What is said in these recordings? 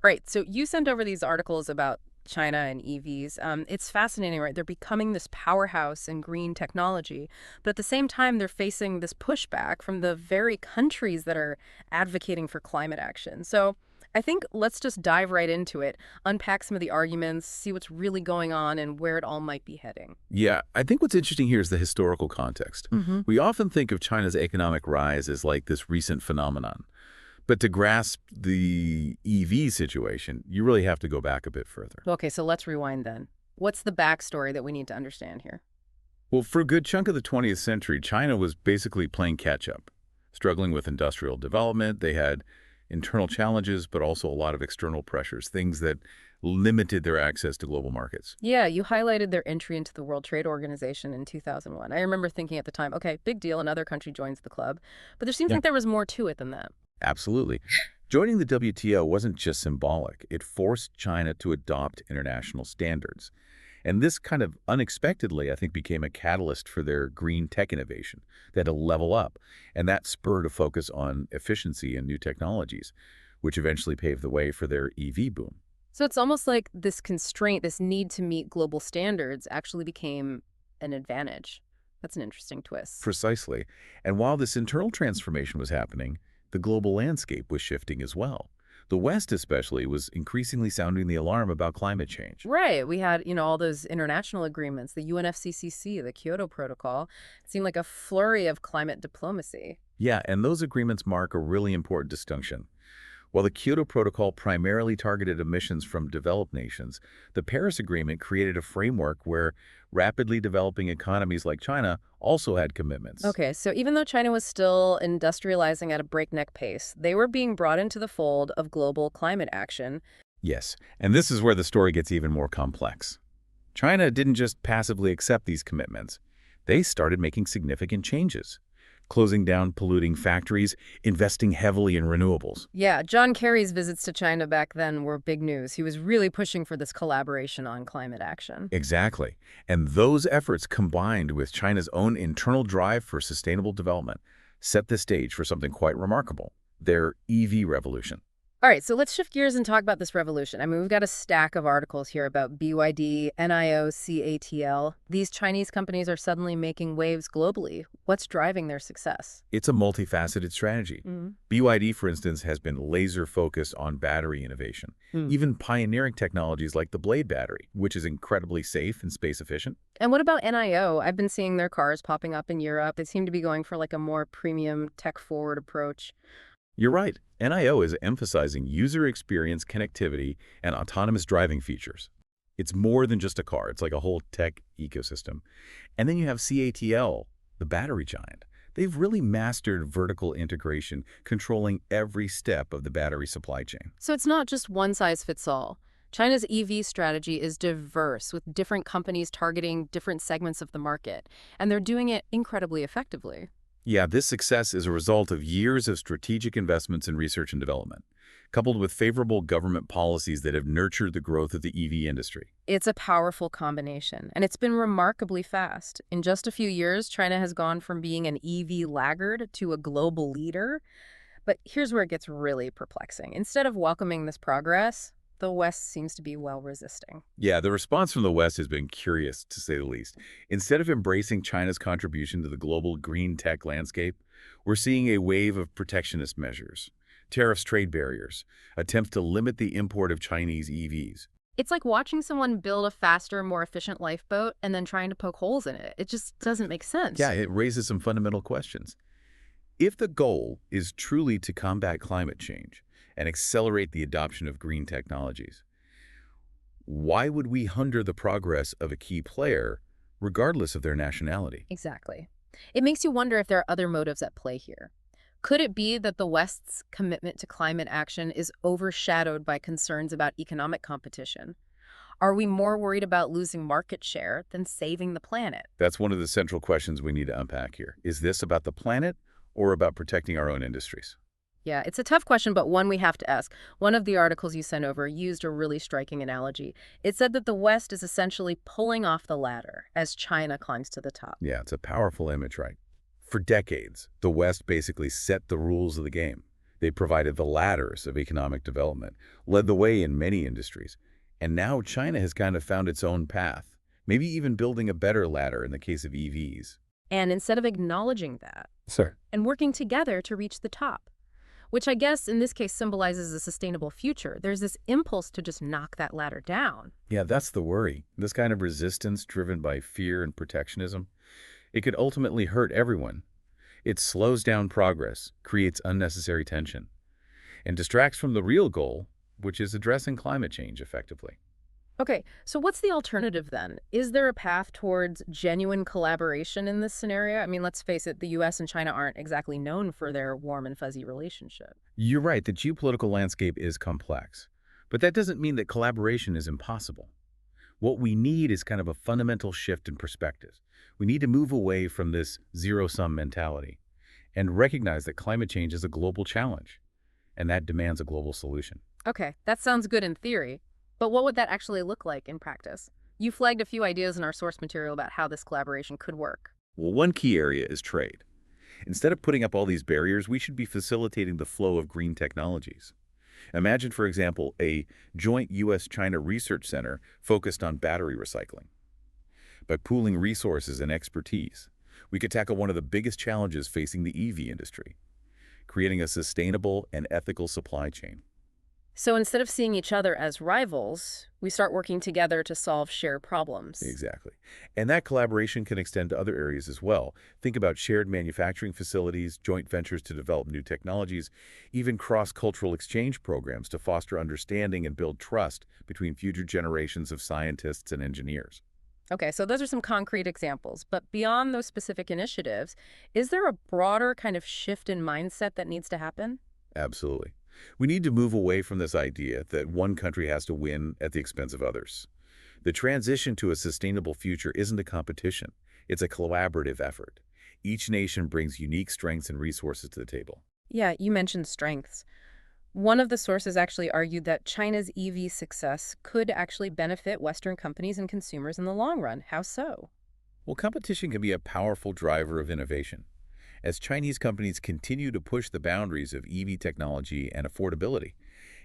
Right. So you sent over these articles about China and EVs. It's fascinating, right? They're becoming this powerhouse in green technology, but at the same time, they're facing this pushback from the very countries that are advocating for climate action. So I think let's just dive right into it, unpack some of the arguments, see what's really going on and where it all might be heading. Yeah, I think what's interesting here is the historical context. Hmm. We often think of China's economic rise as like this recent phenomenon. But to grasp the EV situation, you really have to go back a bit further. Okay, so let's rewind then. What's the backstory that we need to understand here? Well, for a good chunk of the 20th century, China was basically playing catch-up, struggling with industrial development. They had internal challenges, but also a lot of external pressures, things that limited their access to global markets. Yeah, you highlighted their entry into the World Trade Organization in 2001. I remember thinking at the time, okay, big deal, another country joins the club. But there seems Yeah, like there was more to it than that. absolutely. Joining the WTO wasn't just symbolic. It forced China to adopt international standards. And this kind of unexpectedly, I think, became a catalyst for their green tech innovation. They had to level up, and that spurred a focus on efficiency and new technologies, which eventually paved the way for their EV boom. So it's almost like this constraint, this need to meet global standards actually became an advantage. That's an interesting twist. Precisely. And while this internal transformation was happening, the global landscape was shifting as well. The West especially was increasingly sounding the alarm about climate change. Right. We had, all those international agreements, the UNFCCC, the Kyoto Protocol. It seemed like a flurry of climate diplomacy. Yeah, and those agreements mark a really important distinction. While the Kyoto Protocol primarily targeted emissions from developed nations, the Paris Agreement created a framework where rapidly developing economies like China also had commitments. Okay, so even though China was still industrializing at a breakneck pace, they were being brought into the fold of global climate action. Yes, and this is where the story gets even more complex. China didn't just passively accept these commitments. They started making significant changes, closing down polluting factories, investing heavily in renewables. Yeah, John Kerry's visits to China back then were big news. He was really pushing for this collaboration on climate action. Exactly. And those efforts combined with China's own internal drive for sustainable development set the stage for something quite remarkable, their EV revolution. All right, so let's shift gears and talk about this revolution. I mean, we've got a stack of articles here about BYD, NIO, CATL. These Chinese companies are suddenly making waves globally. What's driving their success? It's a multifaceted strategy. Mm. BYD, for instance, has been laser-focused on battery innovation, Mm. even pioneering technologies like the Blade battery, which is incredibly safe and space-efficient. And what about NIO? I've been seeing their cars popping up in Europe. They seem to be going for like a more premium, tech-forward approach. You're right. NIO is emphasizing user experience, connectivity, and autonomous driving features. It's more than just a car. It's like a whole tech ecosystem. And then you have CATL, the battery giant. They've really mastered vertical integration, controlling every step of the battery supply chain. So it's not just one size fits all. China's EV strategy is diverse, with different companies targeting different segments of the market, and they're doing it incredibly effectively. Yeah, this success is a result of years of strategic investments in research and development, coupled with favorable government policies that have nurtured the growth of the EV industry. It's a powerful combination, and it's been remarkably fast. In just a few years, China has gone from being an EV laggard to a global leader. But here's where it gets really perplexing. Instead of welcoming this progress, the West seems to be well resisting. Yeah, the response from the West has been curious, to say the least. Instead of embracing China's contribution to the global green tech landscape, we're seeing a wave of protectionist measures, tariffs, trade barriers, attempts to limit the import of Chinese EVs. It's like watching someone build a faster, more efficient lifeboat and then trying to poke holes in it. It just doesn't make sense. Yeah, it raises some fundamental questions. If the goal is truly to combat climate change and accelerate the adoption of green technologies, why would we hinder the progress of a key player regardless of their nationality? Exactly. It makes you wonder if there are other motives at play here. Could it be that the West's commitment to climate action is overshadowed by concerns about economic competition? Are we more worried about losing market share than saving the planet? That's one of the central questions we need to unpack here. Is this about the planet or about protecting our own industries? Yeah, it's a tough question, but one we have to ask. One of the articles you sent over used a really striking analogy. It said that the West is essentially pulling off the ladder as China climbs to the top. Yeah, it's a powerful image, right? For decades, the West basically set the rules of the game. They provided the ladders of economic development, led the way in many industries. And now China has kind of found its own path, maybe even building a better ladder in the case of EVs. And instead of acknowledging that Sir. and working together to reach the top, which I guess in this case symbolizes a sustainable future, there's this impulse to just knock that ladder down. Yeah, that's the worry. This kind of resistance driven by fear and protectionism, it could ultimately hurt everyone. It slows down progress, creates unnecessary tension, and distracts from the real goal, which is addressing climate change effectively. Okay, so what's the alternative then? Is there a path towards genuine collaboration in this scenario? I mean, let's face it, the US and China aren't exactly known for their warm and fuzzy relationship. You're right, the geopolitical landscape is complex, but that doesn't mean that collaboration is impossible. What we need is kind of a fundamental shift in perspective. We need to move away from this zero-sum mentality and recognize that climate change is a global challenge, and that demands a global solution. Okay, that sounds good in theory, but what would that actually look like in practice? You flagged a few ideas in our source material about how this collaboration could work. Well, one key area is trade. Instead of putting up all these barriers, we should be facilitating the flow of green technologies. Imagine, for example, a joint U.S.-China research center focused on battery recycling. By pooling resources and expertise, we could tackle one of the biggest challenges facing the EV industry, creating a sustainable and ethical supply chain. So instead of seeing each other as rivals, we start working together to solve shared problems. Exactly. And that collaboration can extend to other areas as well. Think about shared manufacturing facilities, joint ventures to develop new technologies, even cross-cultural exchange programs to foster understanding and build trust between future generations of scientists and engineers. Okay, so those are some concrete examples. But beyond those specific initiatives, is there a broader kind of shift in mindset that needs to happen? Absolutely. We need to move away from this idea that one country has to win at the expense of others. The transition to a sustainable future isn't a competition. It's a collaborative effort. Each nation brings unique strengths and resources to the table. Yeah, you mentioned strengths. One of the sources actually argued that China's EV success could actually benefit Western companies and consumers in the long run. How so? Well, competition can be a powerful driver of innovation. As Chinese companies continue to push the boundaries of EV technology and affordability,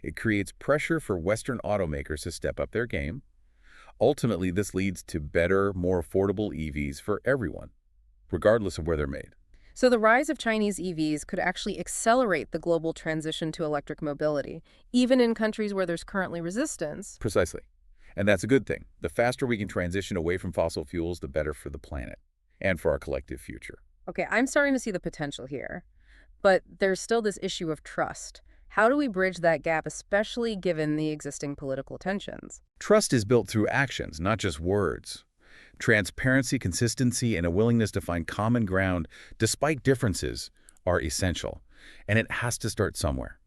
it creates pressure for Western automakers to step up their game. Ultimately, this leads to better, more affordable EVs for everyone, regardless of where they're made. So the rise of Chinese EVs could actually accelerate the global transition to electric mobility, even in countries where there's currently resistance. Precisely. And that's a good thing. The faster we can transition away from fossil fuels, the better for the planet and for our collective future. Okay, I'm starting to see the potential here, but there's still this issue of trust. How do we bridge that gap, especially given the existing political tensions? Trust is built through actions, not just words. Transparency, consistency, and a willingness to find common ground despite differences are essential. And it has to start somewhere.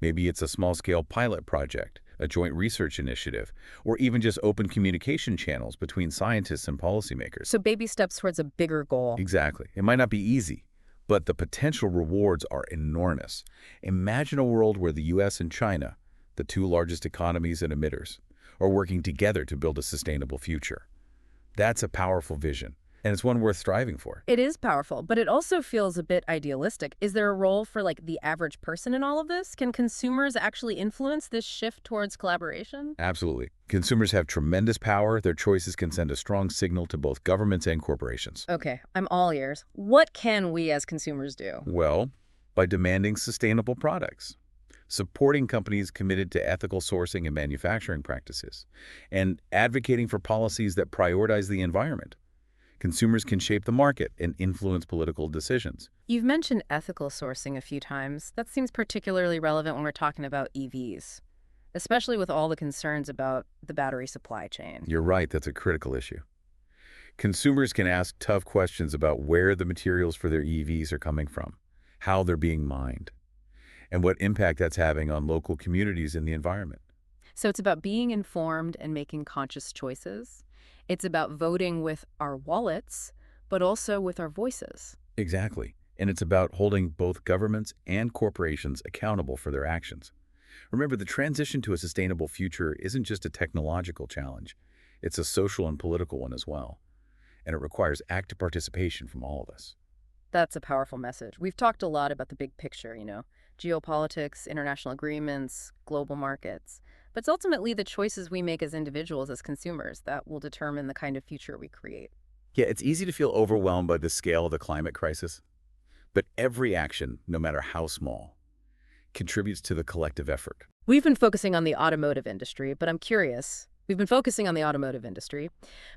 Maybe it's a small-scale pilot project, a joint research initiative, or even just open communication channels between scientists and policymakers. So baby steps towards a bigger goal. Exactly. It might not be easy, but the potential rewards are enormous. Imagine a world where the U.S. and China, the two largest economies and emitters, are working together to build a sustainable future. That's a powerful vision, and it's one worth striving for. It is powerful, but it also feels a bit idealistic. Is there a role for like the average person in all of this? Can consumers actually influence this shift towards collaboration? Absolutely. Consumers have tremendous power. Their choices can send a strong signal to both governments and corporations. Okay, I'm all ears. What can we as consumers do? Well, by demanding sustainable products, supporting companies committed to ethical sourcing and manufacturing practices, and advocating for policies that prioritize the environment. Consumers can shape the market and influence political decisions. You've mentioned ethical sourcing a few times. That seems particularly relevant when we're talking about EVs, especially with all the concerns about the battery supply chain. You're right, that's a critical issue. Consumers can ask tough questions about where the materials for their EVs are coming from, how they're being mined, and what impact that's having on local communities and the environment. So it's about being informed and making conscious choices. It's about voting with our wallets, but also with our voices. Exactly. And it's about holding both governments and corporations accountable for their actions. Remember, the transition to a sustainable future isn't just a technological challenge. It's a social and political one as well. And it requires active participation from all of us. That's a powerful message. We've talked a lot about the big picture, geopolitics, international agreements, global markets. But it's ultimately the choices we make as individuals, as consumers, that will determine the kind of future we create. Yeah, it's easy to feel overwhelmed by the scale of the climate crisis, but every action, no matter how small, contributes to the collective effort. We've been focusing on the automotive industry, but I'm curious. We've been focusing on the automotive industry,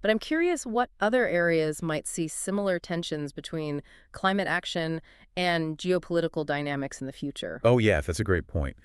but I'm curious what other areas might see similar tensions between climate action and geopolitical dynamics in the future. Oh yeah, that's a great point.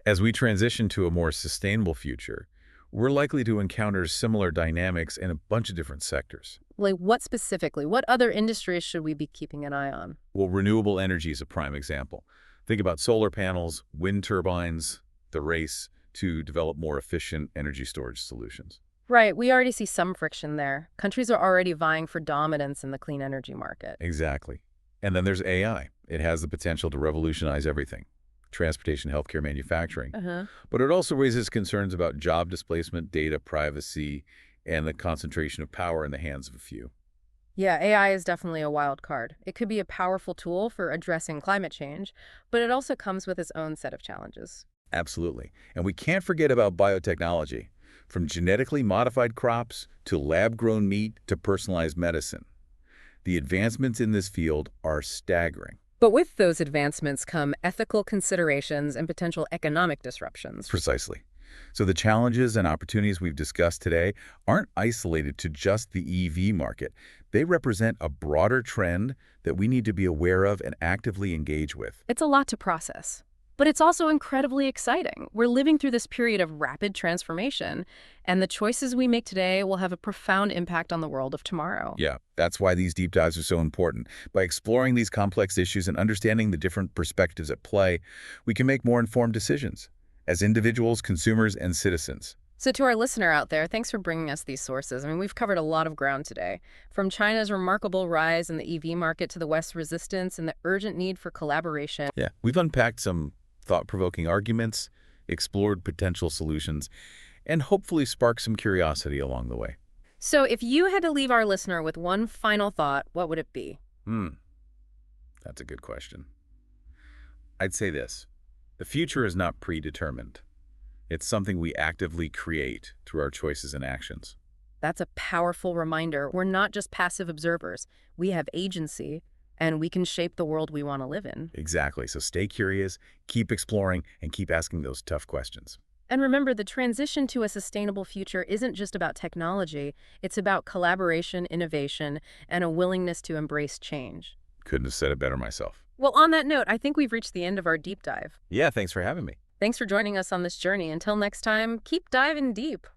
As we transition to a more sustainable future, we're likely to encounter similar dynamics in a bunch of different sectors. Like what specifically? What other industries should we be keeping an eye on? Well, renewable energy is a prime example. Think about solar panels, wind turbines, the race to develop more efficient energy storage solutions. Right, we already see some friction there. Countries are already vying for dominance in the clean energy market. Exactly. And then there's AI. It has the potential to revolutionize everything, transportation, healthcare, manufacturing. Uh-huh. But it also raises concerns about job displacement, data privacy, and the concentration of power in the hands of a few. Yeah, AI is definitely a wild card. It could be a powerful tool for addressing climate change, but it also comes with its own set of challenges. Absolutely. And we can't forget about biotechnology. From genetically modified crops to lab-grown meat to personalized medicine. The advancements in this field are staggering. But with those advancements come ethical considerations and potential economic disruptions. Precisely. So the challenges and opportunities we've discussed today aren't isolated to just the EV market. They represent a broader trend that we need to be aware of and actively engage with. It's a lot to process. But it's also incredibly exciting. We're living through this period of rapid transformation, and the choices we make today will have a profound impact on the world of tomorrow. Yeah, that's why these deep dives are so important. By exploring these complex issues and understanding the different perspectives at play, we can make more informed decisions as individuals, consumers, and citizens. So to our listener out there, thanks for bringing us these sources. I mean, we've covered a lot of ground today. From China's remarkable rise in the EV market to the West's resistance and the urgent need for collaboration. Yeah, we've unpacked some thought-provoking arguments, explored potential solutions, and hopefully sparked some curiosity along the way. So if you had to leave our listener with one final thought, what would it be? That's a good question. I'd say this. The future is not predetermined. It's something we actively create through our choices and actions. That's a powerful reminder. We're not just passive observers. We have agency, and we can shape the world we want to live in. Exactly. So stay curious, keep exploring, and keep asking those tough questions. And remember, the transition to a sustainable future isn't just about technology. It's about collaboration, innovation, and a willingness to embrace change. Couldn't have said it better myself. Well, on that note, I think we've reached the end of our deep dive. Yeah, thanks for having me. Thanks for joining us on this journey. Until next time, keep diving deep.